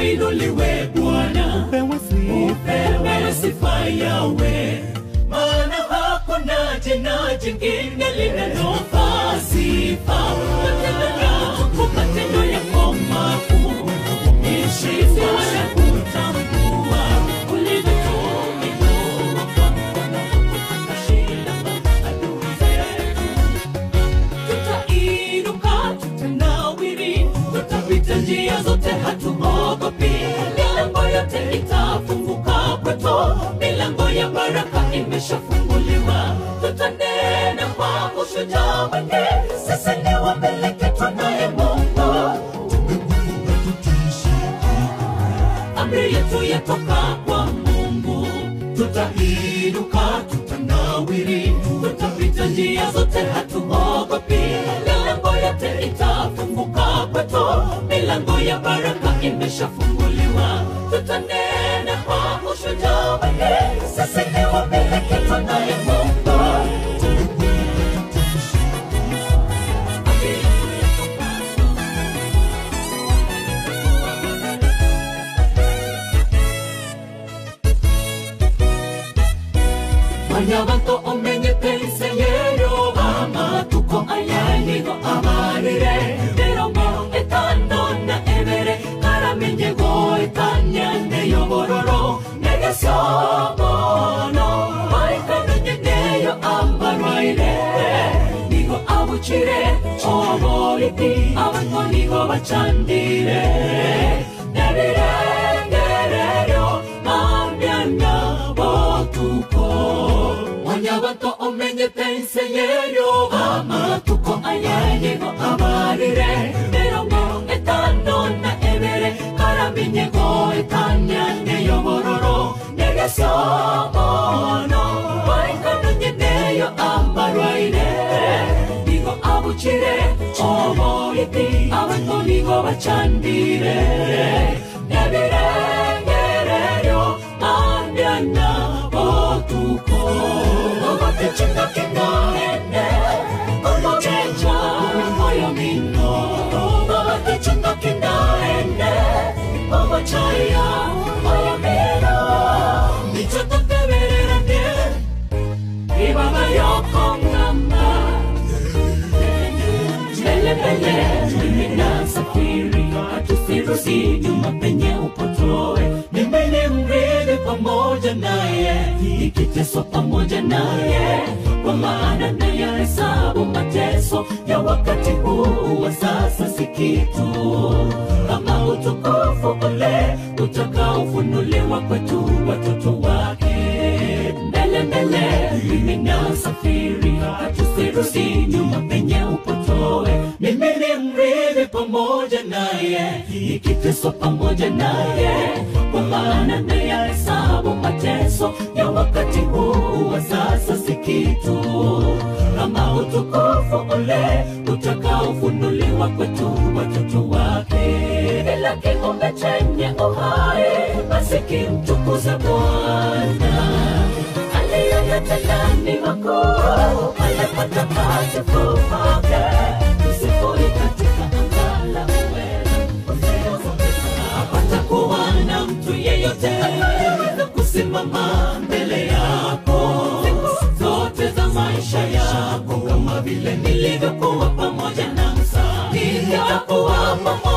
Uinuliwe Bwana, upewe sifa yawe, maana hakuna jina jingine linalofaa sifa. Matendo yako makuu ni sifa ya kutambua, ulivyotuinua kwa mkono wako tukashinda maadui zetu. Tutainuka, tutanawiri, tutapita njia zote, hatuogopi. Milango yote itafunguka kwetu, milango ya baraka imeshafunguliwa. Tutanena kwa ushujaa wake, sisi ni wamiliki tunaye Mungu. Amri yetu yatoka kwa Mungu. Tutainuka, tutanawiri, tutapita njia zote, hatuogopi. Milango yote itafunguka kwetu, milango ya baraka imeshafunguliwa. Tutanena kwa ushujaa wake, sisi ni wamiliki tunaye Mungu. Wanyabanto omenye pense yero, amatuko ayanigo amarire. Nerongo etando na ebere, karamenye go etanyane yobororo. Negasiomono, maikamenye neyo ambarwaire. Nigo abuchire, oboriti, abango nigo bachandire. Nebire ngerero, mambiana botuko. Wanyabanto omenye pense yero, amatuko ayanigo amarire. Nerongo etando na ebere, karamenye go etanyane yobororo. Negasiomono, maikamenye neyo ambarwaire. Nigo abuchire, oboriti, abango nigo bachandire. Nebire ngerero, mambiana botuko. Ogote chinga kino ene, ogotecha oyo mino. Ogote chinga kino ene, ogochaya oyo mino. Nichoto teberera ne, ibaba yoko ngamba. Mbele mbele, mimi na safiri, hatusirusi nyuma penye upotoe. Mimi ni mrithi pamoja naye, nikiteswa pamoja naye. Kwa maana nayahesabu mateso ya wakati huu wa sasa si kitu, kama utukufu ule utakaofunuliwa kwetu watoto wake. Mbele mbele, mimi nasafiri, hatusirusi nyuma penye upotoe. Mimi ni mrithi pamoja naye, nikiteswa pamoja naye. Kwa maana nayahesabu mateso ya wakati huu wa sasa si kitu, kama utukufu ule utakaofunuliwa kwetu watoto wake. Kila kiumbe chenye uhai basi kimtukuze Bwana. Aliyotenda ni makuu, pale patakatifu pake. Tusifu katika anga la uweza, hapatakuwa na mtu yeyote anayeweza kusimama mbele yako zote za maisha yako. Kama vile nilivyokuwa pamoja na Musa, nitakuwa pamoja